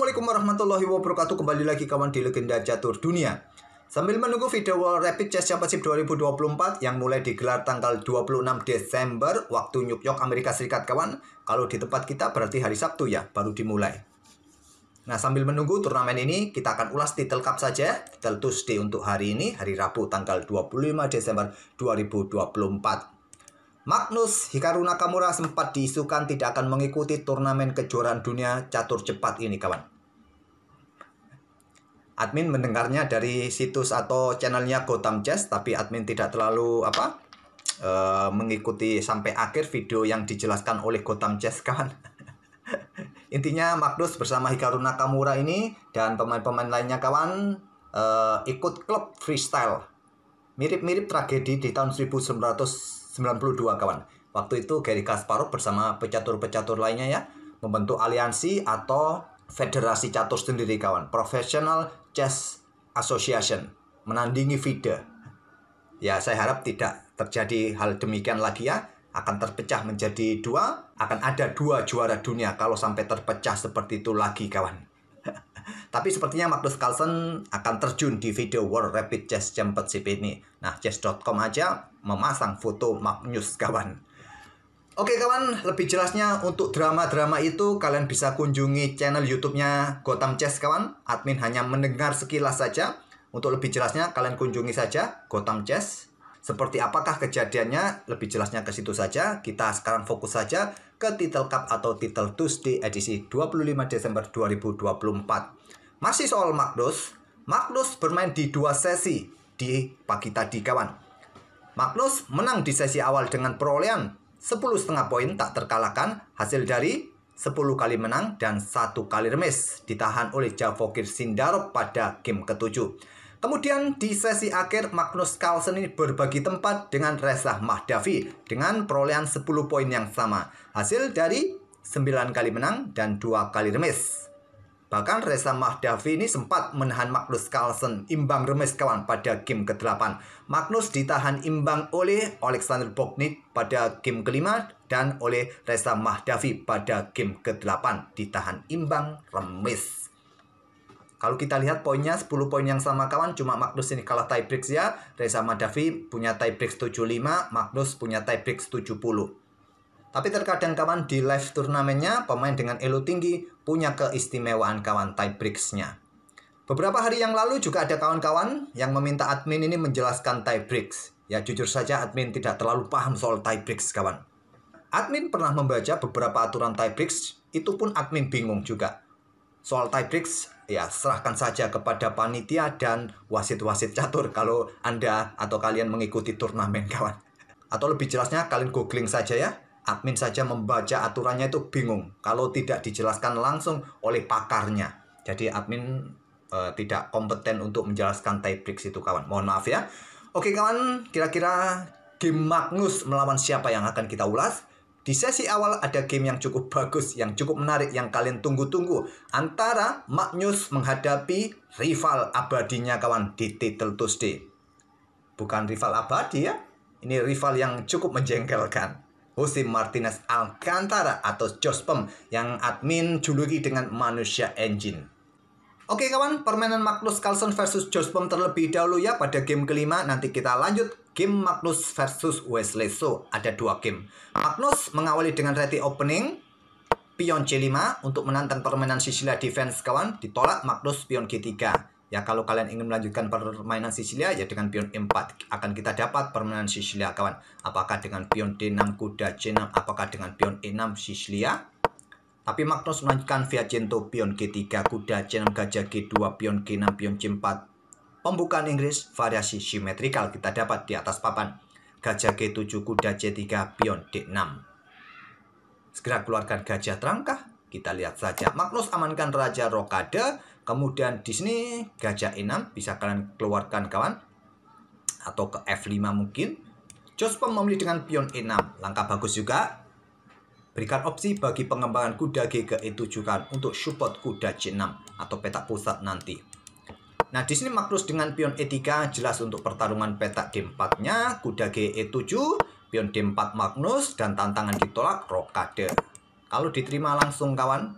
Assalamualaikum warahmatullahi wabarakatuh. Kembali lagi kawan di Legenda Catur Dunia. Sambil menunggu video World Rapid Chess Championship 2024 yang mulai digelar tanggal 26 Desember waktu New York, Amerika Serikat kawan. Kalau di tempat kita berarti hari Sabtu ya, baru dimulai. Nah, sambil menunggu turnamen ini, kita akan ulas Title Cup saja. Title Tuesday untuk hari ini, hari Rabu tanggal 25 Desember 2024. Magnus Hikaru Nakamura sempat diisukan tidak akan mengikuti turnamen kejuaraan dunia catur cepat ini kawan. Admin mendengarnya dari situs atau channelnya Gotham Chess, tapi admin tidak terlalu mengikuti sampai akhir video yang dijelaskan oleh Gotham Chess kawan. Intinya Magnus bersama Hikaru Nakamura ini dan pemain-pemain lainnya kawan ikut klub freestyle. Mirip-mirip tragedi di tahun 1992 kawan. Waktu itu Garry Kasparov bersama pecatur-pecatur lainnya ya membentuk aliansi atau federasi catur sendiri kawan, Professional Chess Association, menandingi FIDE. Ya, saya harap tidak terjadi hal demikian lagi ya. Akan terpecah menjadi dua, akan ada dua juara dunia kalau sampai terpecah seperti itu lagi kawan. Tapi sepertinya Magnus Carlsen akan terjun di video World Rapid Chess Championship ini. Nah, chess.com aja memasang foto Magnus kawan. Oke kawan, lebih jelasnya untuk drama-drama itu kalian bisa kunjungi channel YouTube-nya Gotham Chess kawan. Admin hanya mendengar sekilas saja. Untuk lebih jelasnya kalian kunjungi saja Gotham Chess. Seperti apakah kejadiannya, lebih jelasnya ke situ saja. Kita sekarang fokus saja ke Title Cup atau Title Tuesday edisi 25 Desember 2024. Masih soal Magnus. Magnus bermain di dua sesi di pagi tadi kawan. Magnus menang di sesi awal dengan perolehan 10,5 poin tak terkalahkan, hasil dari 10 kali menang dan 1 kali remis, ditahan oleh Javokir Sindarov pada game ke-7. Kemudian di sesi akhir Magnus Carlsen ini berbagi tempat dengan Reza Mahdavi dengan perolehan 10 poin yang sama, hasil dari 9 kali menang dan 2 kali remis. Bahkan Reza Mahdavi ini sempat menahan Magnus Carlsen imbang remis kawan pada game ke-8. Magnus ditahan imbang oleh Alexander Boknik pada game ke-5 dan oleh Reza Mahdavi pada game ke-8 ditahan imbang remis. Kalau kita lihat poinnya 10 poin yang sama kawan, cuma Magnus ini kalah tiebreaks ya. Reza Mahdavi punya tiebreaks 75, Magnus punya tiebreaks 70. Tapi terkadang kawan di live turnamennya pemain dengan elo tinggi punya keistimewaan kawan tiebreaks-nya. Beberapa hari yang lalu juga ada kawan-kawan yang meminta admin ini menjelaskan tiebreaks. Ya jujur saja admin tidak terlalu paham soal tiebreaks kawan. Admin pernah membaca beberapa aturan tiebreaks, itu pun admin bingung juga. Soal tiebreaks ya serahkan saja kepada panitia dan wasit-wasit catur kalau Anda atau kalian mengikuti turnamen kawan. Atau lebih jelasnya kalian googling saja ya. Admin saja membaca aturannya itu bingung kalau tidak dijelaskan langsung oleh pakarnya. Jadi admin tidak kompeten untuk menjelaskan tiebreaks itu kawan. Mohon maaf ya. Oke kawan, kira-kira game Magnus melawan siapa yang akan kita ulas? Di sesi awal ada game yang cukup bagus, yang cukup menarik, yang kalian tunggu-tunggu. Antara Magnus menghadapi rival abadinya kawan di Title Tuesday. Bukan rival abadi ya, ini rival yang cukup menjengkelkan. Jose Martinez Alcantara atau Jospem yang admin juluki dengan manusia engine. Oke kawan, permainan Magnus Carlsen versus Jospem terlebih dahulu ya pada game kelima. Nanti kita lanjut game Magnus versus Wesley So. Ada dua game. Magnus mengawali dengan ready opening pion C5 untuk menantang permainan Sicilia defense kawan. Ditolak Magnus pion G3. Ya kalau kalian ingin melanjutkan permainan Sicilia ya dengan pion E4 akan kita dapat permainan Sicilia kawan. Apakah dengan pion D6 kuda C6, apakah dengan pion E6 Sicilia? Tapi Magnus melanjutkan Fianchetto pion G3 kuda C6 gajah G2 pion G6 pion C4. Pembukaan Inggris variasi simetrikal kita dapat di atas papan. Gajah G7 kuda C3 pion D6. Segera keluarkan gajah terangkah. Kita lihat saja. Magnus amankan raja rokade. Kemudian di sini gajah E6 bisa kalian keluarkan kawan. Atau ke F5 mungkin. Jospem memilih dengan pion E6. Langkah bagus juga. Berikan opsi bagi pengembangan kuda G ke E7 kan untuk support kuda C6 atau petak pusat nanti. Nah, di sini Magnus dengan pion E3 jelas untuk pertarungan petak D4-nya, kuda G E7, pion D4 Magnus dan tantangan ditolak rokade. Kalau diterima langsung kawan,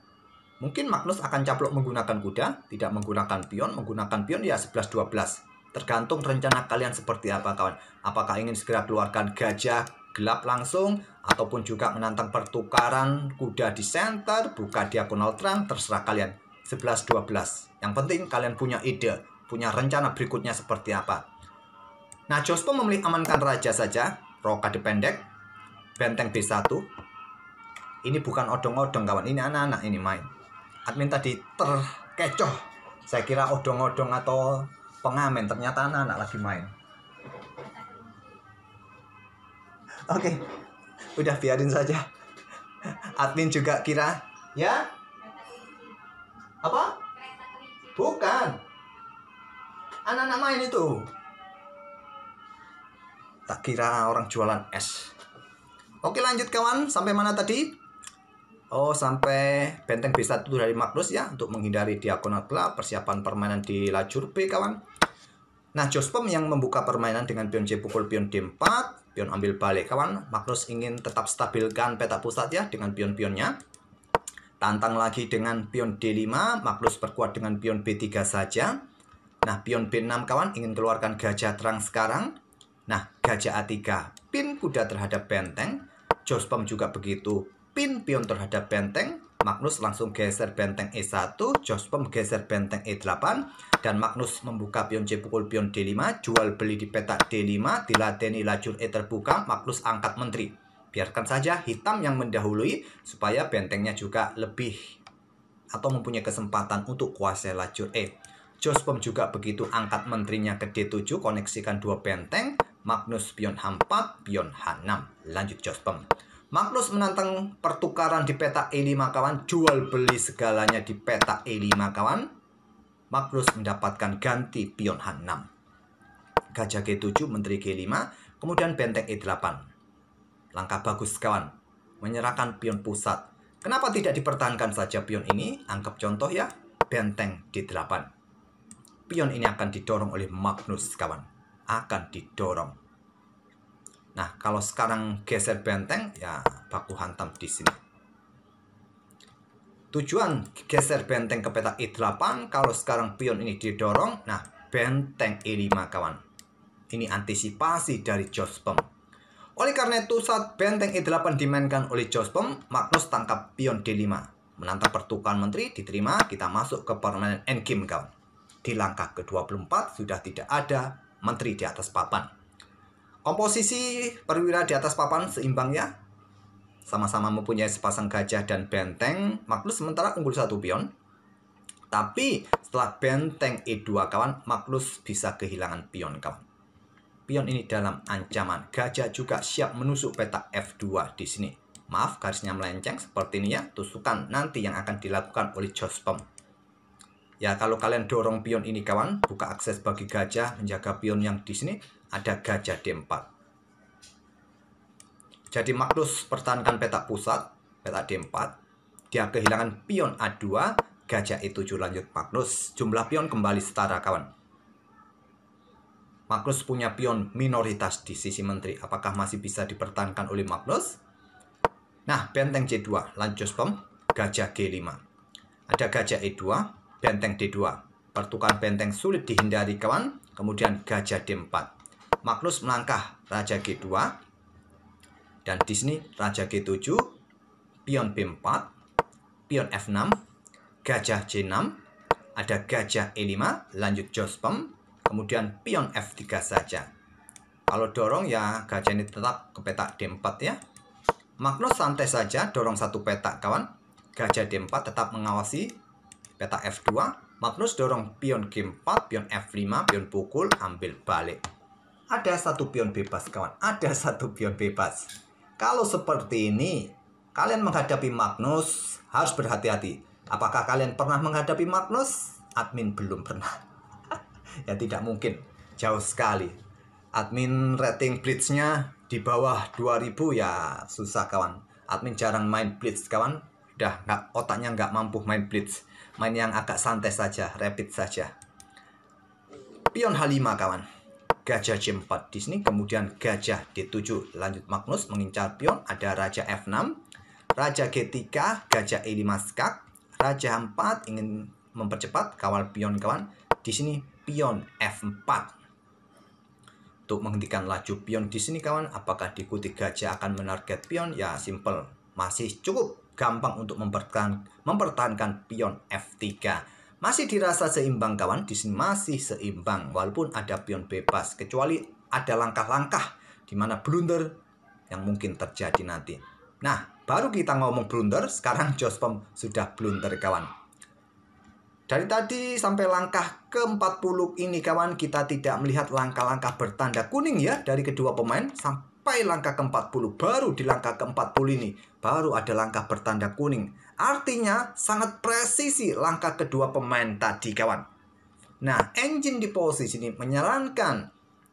Mungkin Magnus akan caplok menggunakan kuda, tidak menggunakan pion, menggunakan pion ya 11-12. Tergantung rencana kalian seperti apa kawan. Apakah ingin segera keluarkan gajah gelap langsung, ataupun juga menantang pertukaran kuda di center, buka diagonal terang, terserah kalian. 11-12. Yang penting kalian punya ide, punya rencana berikutnya seperti apa. Nah, Jospom memilih amankan raja saja, rokade pendek, benteng B1. Ini bukan odong-odong kawan, ini anak-anak ini main. Admin tadi terkecoh. Saya kira odong-odong atau pengamen, ternyata anak-anak lagi main. Oke, udah biarin saja. Admin juga kira, ya? Apa? Bukan. Anak-anak main itu. Tak kira orang jualan es. Oke, lanjut kawan. Sampai mana tadi? Oh, sampai benteng B1 dari Magnus ya, untuk menghindari diagonal gelap, persiapan permainan di lajur B kawan. Nah, Jospom yang membuka permainan dengan pion C pukul pion D4, pion ambil balik kawan. Magnus ingin tetap stabilkan peta pusat ya dengan pion-pionnya. Tantang lagi dengan pion D5, Magnus perkuat dengan pion B3 saja. Nah, pion B6 kawan ingin keluarkan gajah terang sekarang. Nah, gajah A3, pin kuda terhadap benteng. Jospom juga begitu. Pin pion terhadap benteng, Magnus langsung geser benteng E1, Jospom geser benteng E8, dan Magnus membuka pion C pukul pion D5, jual beli di peta D5, diladeni lajur E terbuka, Magnus angkat menteri. Biarkan saja hitam yang mendahului, supaya bentengnya juga lebih atau mempunyai kesempatan untuk kuasai lajur E. Jospom juga begitu, angkat menterinya ke D7, koneksikan dua benteng, Magnus pion H4, pion H6. Lanjut Jospom. Magnus menantang pertukaran di peta E5 kawan, jual beli segalanya di peta E5 kawan. Magnus mendapatkan ganti pion H6. Gajah G7, menteri G5, kemudian benteng E8. Langkah bagus kawan, menyerahkan pion pusat. Kenapa tidak dipertahankan saja pion ini? Anggap contoh ya, benteng D8. Pion ini akan didorong oleh Magnus kawan, akan didorong. Nah, kalau sekarang geser benteng, ya baku hantam di sini. Tujuan geser benteng ke peta E8, kalau sekarang pion ini didorong, nah benteng E5 kawan. Ini antisipasi dari Jospom. Oleh karena itu, saat benteng E8 dimainkan oleh Jospom, Magnus tangkap pion D5. Menantang pertukaran menteri, diterima, kita masuk ke permainan endgame kawan. Di langkah ke-24 sudah tidak ada menteri di atas papan. Komposisi perwira di atas papan seimbang ya. Sama-sama mempunyai sepasang gajah dan benteng. Magnus sementara unggul satu pion. Tapi setelah benteng E2 kawan, Magnus bisa kehilangan pion kawan. Pion ini dalam ancaman. Gajah juga siap menusuk peta F2 di sini. Maaf, garisnya melenceng seperti ini ya. Tusukan nanti yang akan dilakukan oleh Jospom. Ya, kalau kalian dorong pion ini kawan, buka akses bagi gajah, menjaga pion yang di sini. Ada gajah D4. Jadi Magnus pertahankan peta pusat, peta D4. Dia kehilangan pion A2, gajah E7 lanjut Magnus. Jumlah pion kembali setara kawan. Magnus punya pion minoritas di sisi menteri. Apakah masih bisa dipertahankan oleh Magnus? Nah, benteng C2, lanjut Jospom, gajah G5. Ada gajah E2, benteng D2. Pertukaran benteng sulit dihindari kawan. Kemudian gajah D4. Magnus melangkah raja G2, dan di sini raja G7, pion B4, pion F6, gajah C6, ada gajah E5, lanjut Jospom, kemudian pion F3 saja. Kalau dorong ya gajah ini tetap ke peta D4 ya. Magnus santai saja, dorong satu peta kawan, gajah D4 tetap mengawasi peta F2. Magnus dorong pion G4, pion F5, pion pukul, ambil balik. Ada satu pion bebas kawan, ada satu pion bebas. Kalau seperti ini, kalian menghadapi Magnus harus berhati-hati. Apakah kalian pernah menghadapi Magnus? Admin belum pernah. Ya tidak mungkin, jauh sekali. Admin rating blitz-nya di bawah 2000 ya susah kawan. Admin jarang main blitz kawan. Udah otaknya nggak mampu main blitz. Main yang agak santai saja, rapid saja. Pion H5 kawan. Gajah C4 di sini, kemudian gajah D7. Lanjut Magnus mengincar pion, ada raja F6, raja G3, gajah E5 skak, Raja 4 ingin mempercepat kawal pion kawan. Di sini pion F4. Untuk menghentikan laju pion di sini kawan, apakah diikuti gajah akan menarget pion? Ya, simple. Masih cukup gampang untuk mempertahankan pion F3. Masih dirasa seimbang kawan. Di sini masih seimbang walaupun ada pion bebas, kecuali ada langkah-langkah di mana blunder yang mungkin terjadi nanti. Nah, baru kita ngomong blunder, sekarang Jospom sudah blunder kawan. Dari tadi sampai langkah ke-40 ini kawan, kita tidak melihat langkah-langkah bertanda kuning ya dari kedua pemain. Sampai langkah ke-40, baru di langkah ke-40 ini baru ada langkah bertanda kuning. Artinya sangat presisi langkah kedua pemain tadi kawan. Nah, engine di posisi ini menyarankan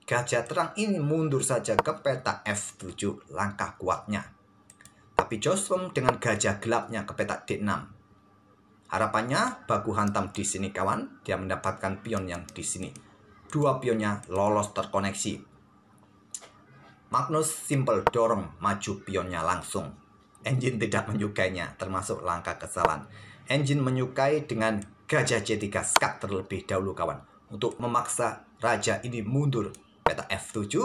gajah terang ini mundur saja ke peta F7, langkah kuatnya. Tapi Jospom dengan gajah gelapnya ke peta D6. Harapannya baku hantam di sini kawan, dia mendapatkan pion yang di sini. Dua pionnya lolos terkoneksi. Magnus simple dorong maju pionnya langsung. Engine tidak menyukainya, termasuk langkah kesalahan. Engine menyukai dengan gajah C3 skat terlebih dahulu kawan, untuk memaksa raja ini mundur peta F7.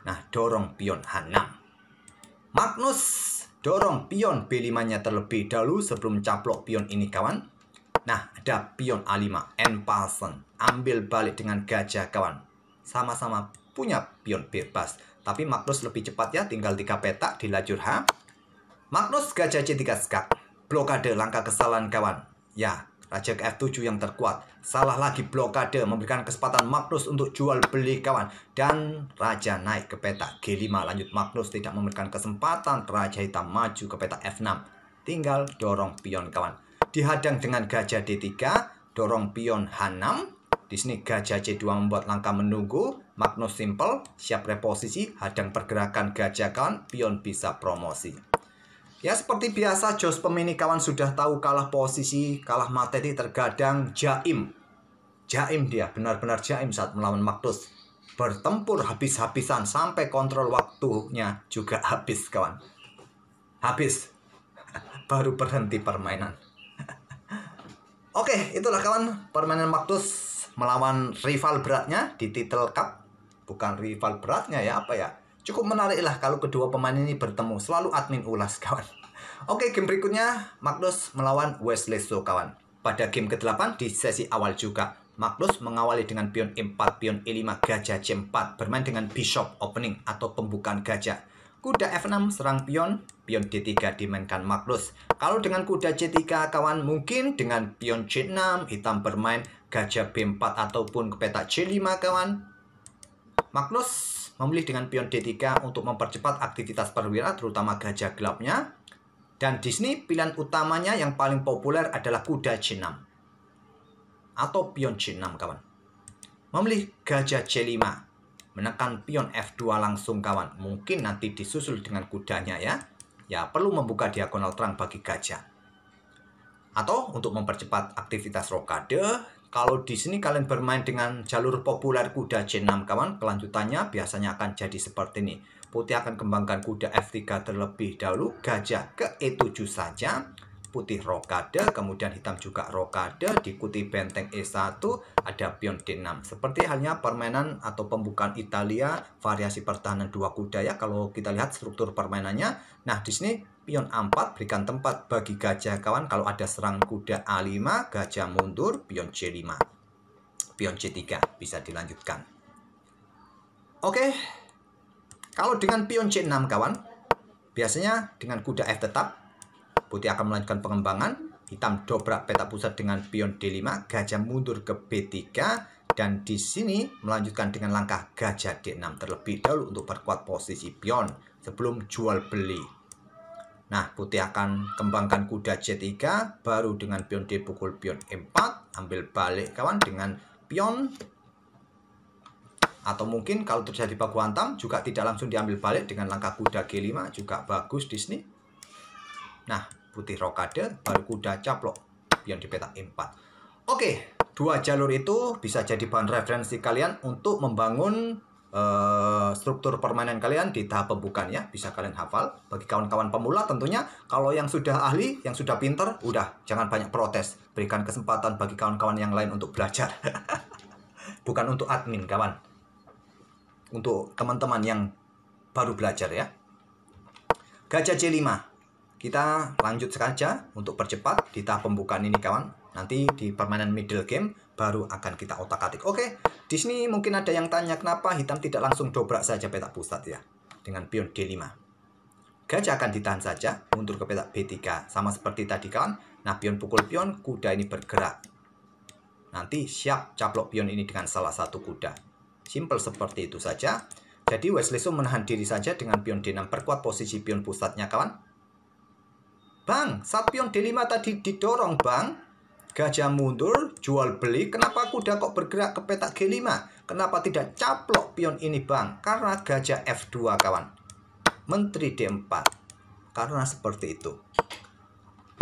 Nah, dorong pion H6. Magnus dorong pion B5-nya terlebih dahulu sebelum caplok pion ini kawan. Nah, ada pion A5, N-Pasen. Ambil balik dengan gajah kawan. Sama-sama punya pion bebas. Tapi Magnus lebih cepat ya, tinggal 3 petak di lajur H. Magnus gajah C3 skat. Blokade langkah kesalahan kawan. Ya, raja ke F7 yang terkuat. Salah lagi blokade, memberikan kesempatan Magnus untuk jual beli kawan. Dan raja naik ke peta G5. Lanjut Magnus tidak memberikan kesempatan raja hitam maju ke peta F6. Tinggal dorong pion kawan. Dihadang dengan gajah D3, dorong pion H6. Di sini gajah C2 membuat langkah menunggu. Magnus simple, siap reposisi, hadang pergerakan gajah kawan, pion bisa promosi. Ya, seperti biasa Jospom ini kawan sudah tahu kalah posisi, kalah materi, terkadang jaim. Jaim dia, benar-benar jaim saat melawan Magnus. Bertempur habis-habisan sampai kontrol waktunya juga habis kawan. Habis. Baru berhenti permainan. Oke, itulah kawan permainan Magnus melawan rival beratnya di Title Cup. Bukan rival beratnya ya, apa ya? Cukup menarik lah kalau kedua pemain ini bertemu. Selalu admin ulas kawan. Oke, game berikutnya Magnus melawan Wesley So kawan. Pada game ke-8 di sesi awal juga, Magnus mengawali dengan pion E4, pion E5, gajah C4. Bermain dengan bishop opening atau pembukaan gajah. Kuda F6 serang pion, pion D3 dimainkan Magnus. Kalau dengan kuda C3 kawan, mungkin dengan pion C6 hitam bermain gajah B4 ataupun ke peta C5 kawan. Magnus memilih dengan pion D3 untuk mempercepat aktivitas perwira terutama gajah gelapnya. Dan di sini pilihan utamanya yang paling populer adalah kuda C6 atau pion C6 kawan. Memilih gajah C5. Menekan pion F2 langsung kawan. Mungkin nanti disusul dengan kudanya ya. Ya, perlu membuka diagonal terang bagi gajah. Atau untuk mempercepat aktivitas rokade, kalau di sini kalian bermain dengan jalur populer kuda C6 kawan, kelanjutannya biasanya akan jadi seperti ini. Putih akan kembangkan kuda F3 terlebih dahulu, gajah ke E7 saja. Putih rokade, kemudian hitam juga rokade, diikuti benteng E1, ada pion D6. Seperti halnya permainan atau pembukaan Italia, variasi pertahanan dua kuda ya, kalau kita lihat struktur permainannya. Nah, di sini pion A4 berikan tempat bagi gajah kawan, kalau ada serang kuda A5, gajah mundur, pion C5. Pion C3 bisa dilanjutkan. Oke, kalau dengan pion C6 kawan, biasanya dengan kuda F tetap, putih akan melanjutkan pengembangan, hitam dobrak peta pusat dengan pion D5, gajah mundur ke B3, dan di sini melanjutkan dengan langkah gajah D6 terlebih dahulu untuk perkuat posisi pion sebelum jual beli. Nah, putih akan kembangkan kuda C3, baru dengan pion D pukul pion E4, ambil balik kawan dengan pion. Atau mungkin kalau terjadi baku hantam juga tidak langsung diambil balik dengan langkah kuda G5, juga bagus di sini. Nah, putih rokade, baru kuda caplok pion di peta E4. Oke, dua jalur itu bisa jadi bahan referensi kalian untuk membangun struktur permainan kalian di tahap pembukaan ya. Bisa kalian hafal. Bagi kawan-kawan pemula tentunya, kalau yang sudah ahli, yang sudah pinter, udah jangan banyak protes. Berikan kesempatan bagi kawan-kawan yang lain untuk belajar. Bukan untuk admin, kawan. Untuk teman-teman yang baru belajar ya. Gajah C5. Kita lanjut saja untuk percepat di tahap pembukaan ini, kawan. Nanti di permainan middle game baru akan kita otak-atik. Oke, di sini mungkin ada yang tanya kenapa hitam tidak langsung dobrak saja petak pusat ya dengan pion D5. Gajah akan ditahan saja, mundur ke petak B3 sama seperti tadi, kawan. Nah, pion pukul pion, kuda ini bergerak. Nanti siap caplok pion ini dengan salah satu kuda. Simple seperti itu saja. Jadi Wesley So menahan diri saja dengan pion D6, perkuat posisi pion pusatnya, kawan. Bang, saat pion D5 tadi didorong, bang. Gajah mundur, jual beli. Kenapa kuda kok bergerak ke petak G5? Kenapa tidak caplok pion ini, bang? Karena gajah F2, kawan. Menteri D4. Karena seperti itu.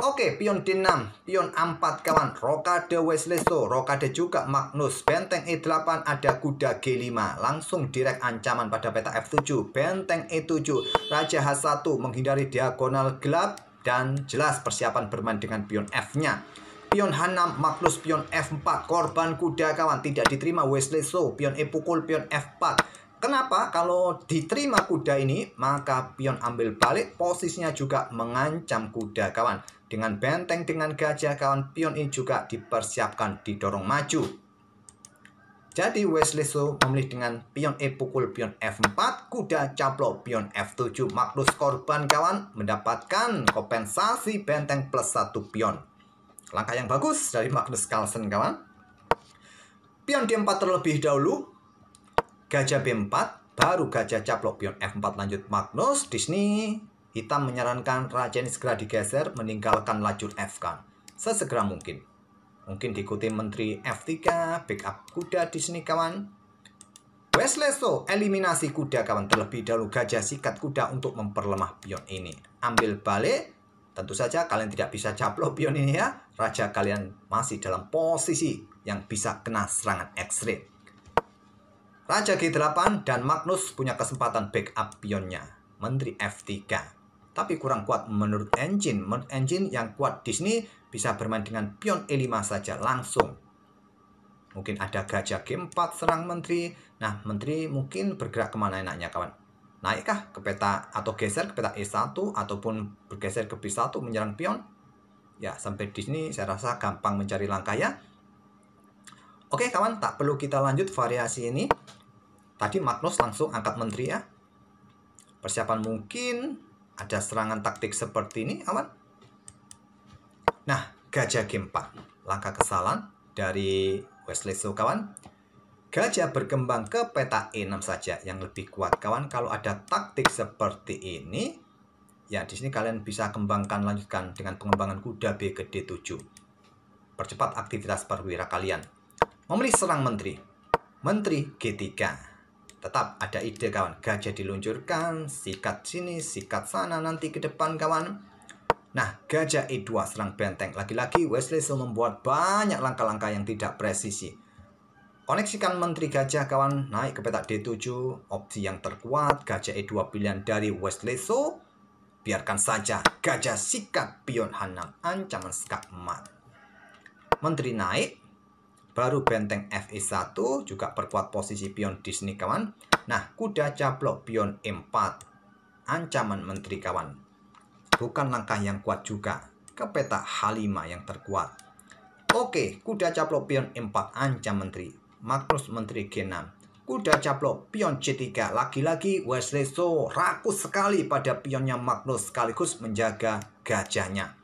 Oke, pion D6, pion A4, kawan. Rokade Wesley So, rokade juga Magnus. Benteng E8 ada kuda G5. Langsung direct ancaman pada petak F7. Benteng E7, Raja H1 menghindari diagonal gelap. Dan jelas persiapan bermain dengan pion F-nya. Pion H6, Magnus pion F4, korban kuda, kawan. Tidak diterima Wesley So, pion E pukul, pion F4. Kenapa? Kalau diterima kuda ini, maka pion ambil balik, posisinya juga mengancam kuda, kawan. Dengan benteng, dengan gajah, kawan, pion ini juga dipersiapkan didorong maju. Jadi Wesley So memilih dengan pion E pukul, pion F4, kuda caplok, pion F7. Magnus korban, kawan, mendapatkan kompensasi benteng plus 1 pion. Langkah yang bagus dari Magnus Carlsen, kawan. Pion D4 terlebih dahulu. Gajah B4, baru gajah caplok pion F4 lanjut Magnus. Di sini hitam menyarankan raja ini segera digeser, meninggalkan lajur F, kan. Sesegera mungkin. Mungkin diikuti menteri F3, backup kuda di sini, kawan. Wesley So eliminasi kuda, kawan. Terlebih dahulu gajah sikat kuda untuk memperlemah pion ini. Ambil balik. Tentu saja kalian tidak bisa caplok pion ini ya. Raja kalian masih dalam posisi yang bisa kena serangan X-ray. Raja G8 dan Magnus punya kesempatan backup pionnya. Menteri F3. Tapi kurang kuat menurut engine. Menurut engine yang kuat di sini bisa bermain dengan pion E5 saja langsung. Mungkin ada gajah G4 serang menteri. Nah, menteri mungkin bergerak kemana enaknya, kawan? Naikkah ke peta atau geser ke peta E1 ataupun bergeser ke B1 menyerang pion? Ya, sampai di sini saya rasa gampang mencari langkah ya. Oke, kawan, tak perlu kita lanjut variasi ini. Tadi Magnus langsung angkat menteri ya. Persiapan mungkin ada serangan taktik seperti ini, kawan. Nah, gajah G4. Langkah kesalahan dari Wesley So, kawan. Gajah berkembang ke peta E6 saja yang lebih kuat, kawan. Kalau ada taktik seperti ini, ya di sini kalian bisa kembangkan, lanjutkan dengan pengembangan kuda B ke D7. Percepat aktivitas perwira kalian. Memilih serang menteri. Menteri G3. Tetap ada ide, kawan. Gajah diluncurkan, sikat sini, sikat sana nanti ke depan, kawan. Nah, gajah E2 serang benteng. Lagi-lagi Wesley So membuat banyak langkah-langkah yang tidak presisi. Koneksikan menteri gajah, kawan, naik ke petak D7, opsi yang terkuat, gajah E2 pilihan dari Wesley So. Biarkan saja, gajah sikat pion H6, ancaman skakmat. Menteri naik, baru benteng Fe1, juga perkuat posisi pion di sini, kawan. Nah, kuda caplok pion E4, ancaman menteri, kawan. Bukan langkah yang kuat juga, ke petak H5 yang terkuat. Oke, kuda caplok pion E4, ancam menteri. Magnus menteri G6. Kuda caplok pion C3. Lagi-lagi Wesley So rakus sekali pada pionnya Magnus sekaligus menjaga gajahnya.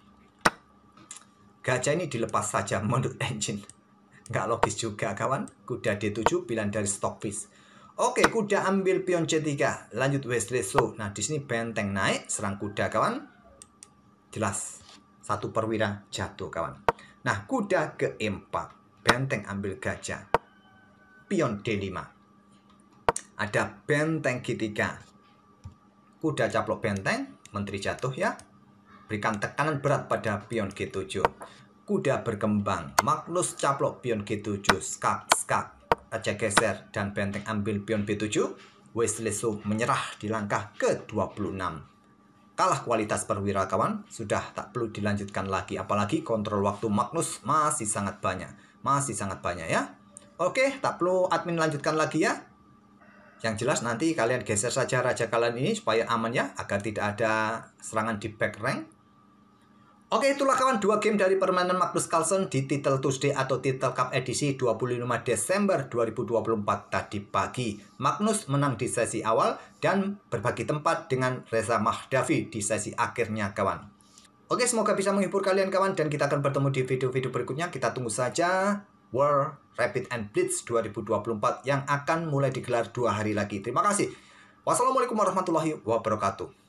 Gajah ini dilepas saja menurut engine. Nggak logis juga, kawan. Kuda D7 pilihan dari Stockfish. Oke, kuda ambil pion C3. Lanjut Wesley So. Nah, di sini benteng naik, serang kuda, kawan. Jelas, satu perwira jatuh, kawan. Nah, kuda ke E4. Benteng ambil gajah. Pion D5. Ada benteng G3. Kuda caplok benteng, menteri jatuh ya. Berikan tekanan berat pada pion G7. Kuda berkembang, Magnus caplok pion G7, skak, raja geser, dan benteng ambil pion B7. Wesley So menyerah di langkah ke-26. Kalah kualitas perwira kawan, sudah tak perlu dilanjutkan lagi. Apalagi kontrol waktu Magnus masih sangat banyak. Masih sangat banyak ya. Oke, tak perlu admin lanjutkan lagi ya. Yang jelas nanti kalian geser saja raja kalian ini supaya aman ya, agar tidak ada serangan di back rank. Oke, itulah kawan 2 game dari permainan Magnus Carlsen di Title Tuesday atau Title Cup edisi 25 Desember 2024 tadi pagi. Magnus menang di sesi awal dan berbagi tempat dengan Reza Mahdavi di sesi akhirnya kawan. Oke, semoga bisa menghibur kalian kawan dan kita akan bertemu di video-video berikutnya. Kita tunggu saja World Rapid and Blitz 2024 yang akan mulai digelar 2 hari lagi. Terima kasih. Wassalamualaikum warahmatullahi wabarakatuh.